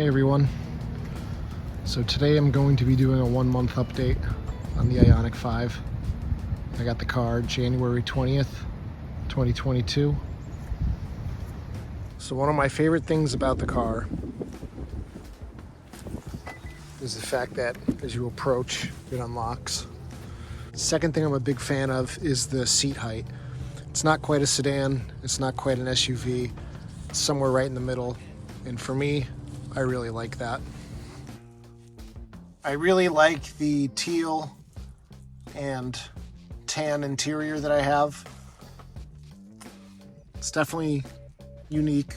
Hey everyone. So today I'm going to be doing a 1-month update on the Ioniq 5. I got the car January 20th, 2022. So one of my favorite things about the car is the fact that as you approach, it unlocks. The second thing I'm a big fan of is the seat height. It's not quite a sedan, it's not quite an SUV, it's somewhere right in the middle. And for me, I really like that. I really like the teal and tan interior that I have. It's definitely unique.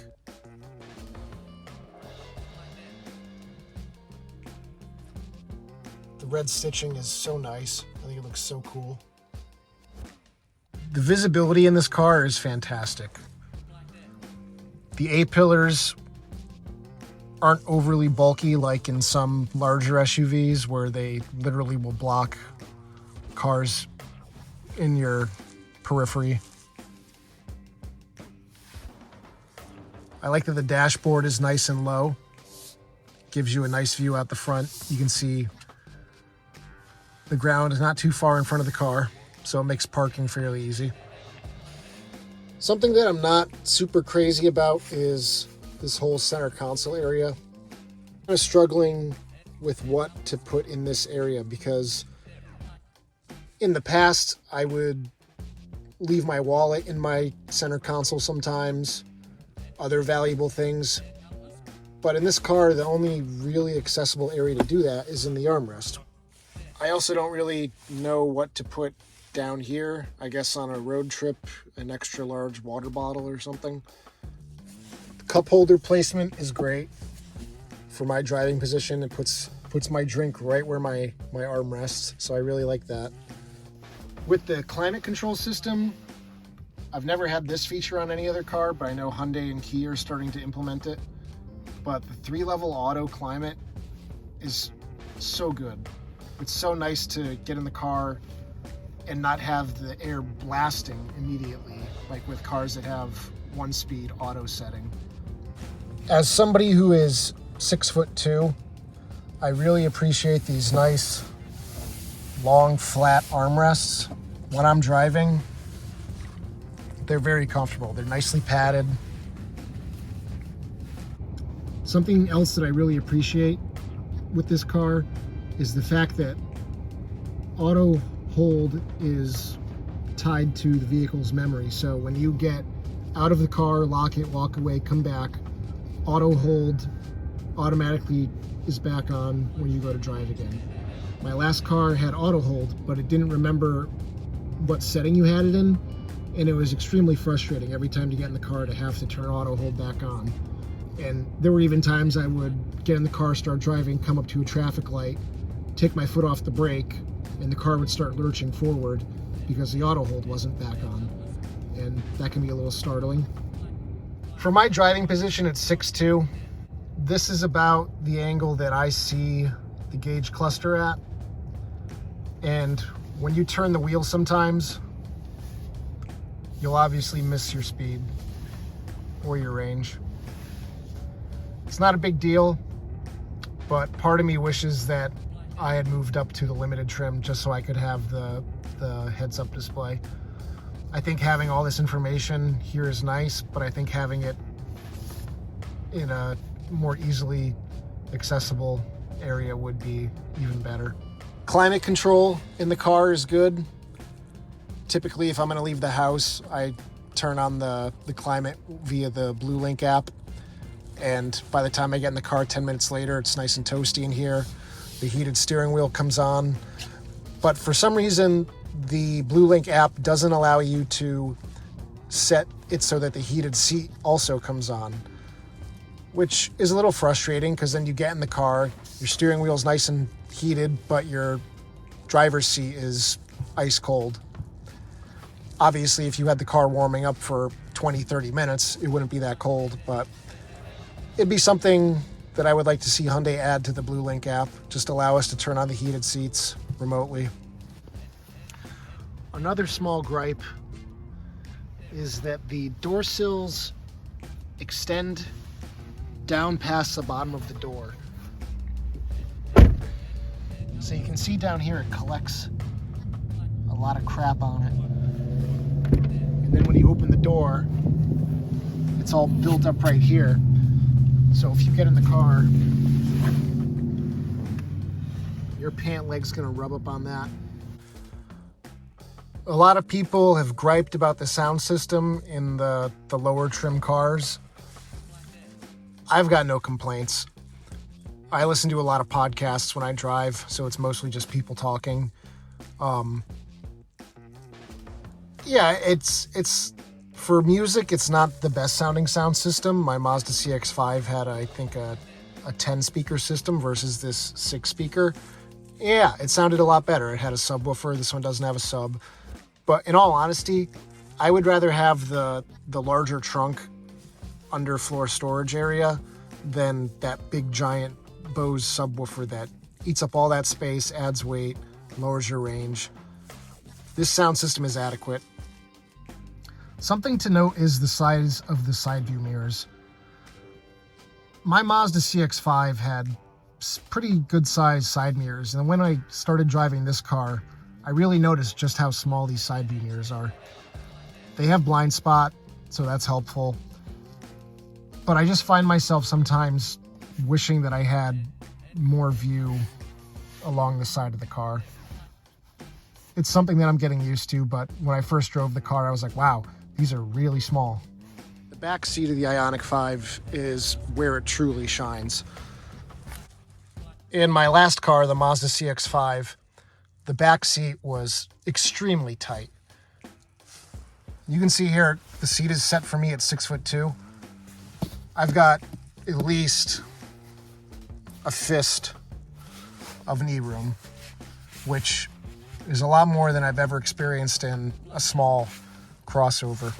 The red stitching is so nice. I think it looks so cool. The visibility in this car is fantastic. The A-pillars aren't overly bulky like in some larger SUVs where they literally will block cars in your periphery. I like that the dashboard is nice and low. Gives you a nice view out the front. You can see the ground is not too far in front of the car, so it makes parking fairly easy. Something that I'm not super crazy about is this whole center console area. I'm kind of struggling with what to put in this area because in the past I would leave my wallet in my center console sometimes, other valuable things. But in this car, the only really accessible area to do that is in the armrest. I also don't really know what to put down here. I guess on a road trip, an extra large water bottle or something. Cup holder placement is great for my driving position. It puts my drink right where my arm rests, so I really like that. With the climate control system, I've never had this feature on any other car, but I know Hyundai and Kia are starting to implement it. But the 3-level auto climate is so good. It's so nice to get in the car and not have the air blasting immediately, like with cars that have 1-speed auto setting. As somebody who is 6'2", I really appreciate these nice, long, flat armrests. When I'm driving, they're very comfortable. They're nicely padded. Something else that I really appreciate with this car is the fact that auto hold is tied to the vehicle's memory. So when you get out of the car, lock it, walk away, come back, auto hold automatically is back on when you go to drive again. My last car had auto hold, but it didn't remember what setting you had it in, and it was extremely frustrating every time to get in the car to have to turn auto hold back on. And there were even times I would get in the car, start driving, come up to a traffic light, take my foot off the brake, and the car would start lurching forward because the auto hold wasn't back on. And that can be a little startling. For my driving position at 6'2", this is about the angle that I see the gauge cluster at. And when you turn the wheel sometimes, you'll obviously miss your speed or your range. It's not a big deal, but part of me wishes that I had moved up to the limited trim just so I could have the heads-up display. I think having all this information here is nice, but I think having it in a more easily accessible area would be even better. Climate control in the car is good. Typically, if I'm gonna leave the house, I turn on the climate via the BlueLink app. And by the time I get in the car 10 minutes later, it's nice and toasty in here. The heated steering wheel comes on. But for some reason, the BlueLink app doesn't allow you to set it so that the heated seat also comes on, which is a little frustrating because then you get in the car, your steering wheel's nice and heated, but your driver's seat is ice cold. Obviously, if you had the car warming up for 20-30 minutes, it wouldn't be that cold, but it'd be something that I would like to see Hyundai add to the BlueLink app. Just allow us to turn on the heated seats remotely. Another small gripe is that the door sills extend down past the bottom of the door. So you can see down here it collects a lot of crap on it. And then when you open the door, it's all built up right here. So if you get in the car, your pant leg's gonna rub up on that. A lot of people have griped about the sound system in the lower trim cars. I've got no complaints. I listen to a lot of podcasts when I drive, so it's mostly just people talking. Yeah, it's for music, it's not the best sounding sound system. My Mazda CX-5 had, I think, a 10 speaker system versus this 6 speaker. Yeah, it sounded a lot better. It had a subwoofer. This one doesn't have a sub. But in all honesty, I would rather have the larger trunk underfloor storage area than that big giant Bose subwoofer that eats up all that space, adds weight, lowers your range. This sound system is adequate. Something to note is the size of the side view mirrors. My Mazda CX-5 had pretty good sized side mirrors, and when I started driving this car, I really noticed just how small these side view mirrors are. They have blind spot, so that's helpful. But I just find myself sometimes wishing that I had more view along the side of the car. It's something that I'm getting used to, but when I first drove the car, I was like, wow, these are really small. The back seat of the Ioniq 5 is where it truly shines. In my last car, the Mazda CX-5, the back seat was extremely tight. You can see here, the seat is set for me at 6'2". I've got at least a fist of knee room, which is a lot more than I've ever experienced in a small crossover.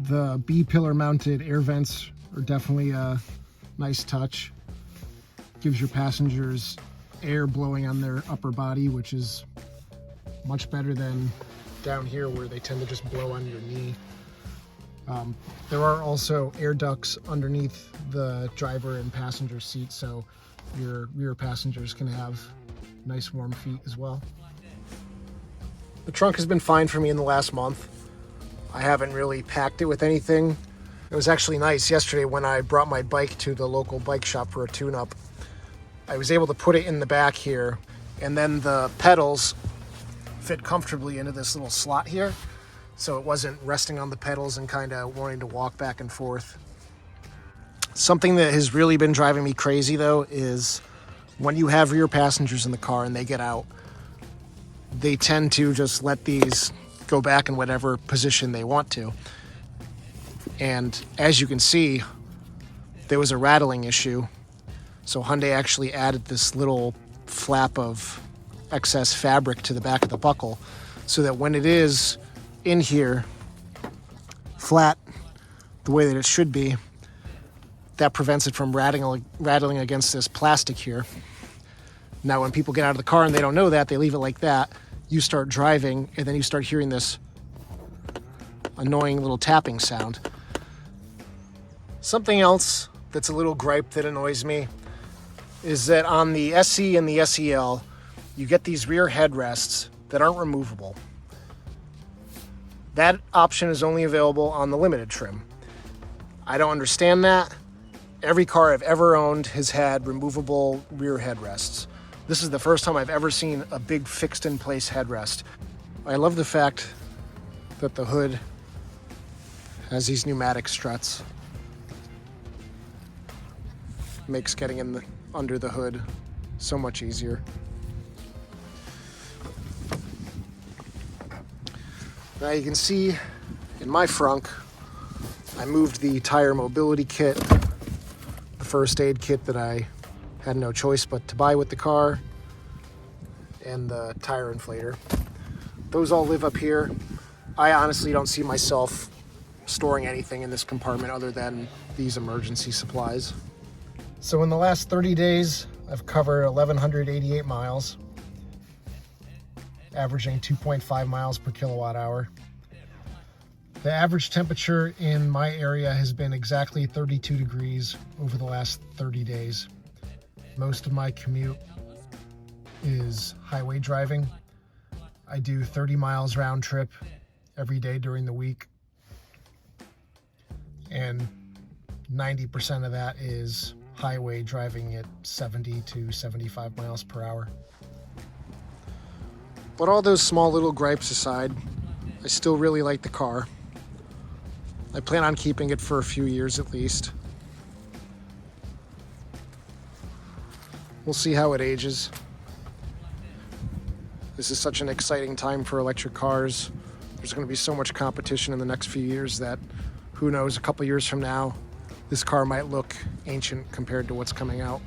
The B-pillar mounted air vents are definitely a nice touch. Gives your passengers air blowing on their upper body, which is much better than down here where they tend to just blow on your knee. There are also air ducts underneath the driver and passenger seat, so your rear passengers can have nice warm feet as well. The trunk has been fine for me in the last month. I haven't really packed it with anything. It was actually nice yesterday when I brought my bike to the local bike shop for a tune-up. I was able to put it in the back here, and then the pedals fit comfortably into this little slot here, so it wasn't resting on the pedals and kind of wanting to walk back and forth. Something that has really been driving me crazy though is when you have rear passengers in the car and they get out, they tend to just let these go back in whatever position they want to. And as you can see, there was a rattling issue. So Hyundai actually added this little flap of excess fabric to the back of the buckle so that when it is in here flat the way that it should be, that prevents it from rattling against this plastic here. Now when people get out of the car and they don't know that, they leave it like that, you start driving and then you start hearing this annoying little tapping sound. Something else that's a little gripe that annoys me is that on the SE and the SEL, you get these rear headrests that aren't removable. That option is only available on the limited trim. I don't understand that. Every car I've ever owned has had removable rear headrests. This is the first time I've ever seen a big fixed in place headrest. I love the fact that the hood has these pneumatic struts. Makes getting in under the hood so much easier. Now you can see in my Frunk, I moved the tire mobility kit, the first aid kit that I had no choice but to buy with the car, and the tire inflator. Those all live up here. I honestly don't see myself storing anything in this compartment other than these emergency supplies. So in the last 30 days, I've covered 1,188 miles, averaging 2.5 miles per kilowatt hour. The average temperature in my area has been exactly 32 degrees over the last 30 days. Most of my commute is highway driving. I do 30 miles round trip every day during the week, and 90% of that is highway driving at 70 to 75 miles per hour. But all those small little gripes aside, I still really like the car. I plan on keeping it for a few years at least. We'll see how it ages. This is such an exciting time for electric cars. There's going to be so much competition in the next few years that who knows, a couple years from now, this car might look ancient compared to what's coming out.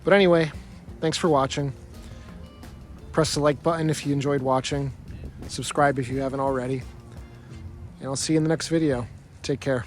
But anyway, thanks for watching. Press the like button if you enjoyed watching. Subscribe if you haven't already. And I'll see you in the next video. Take care.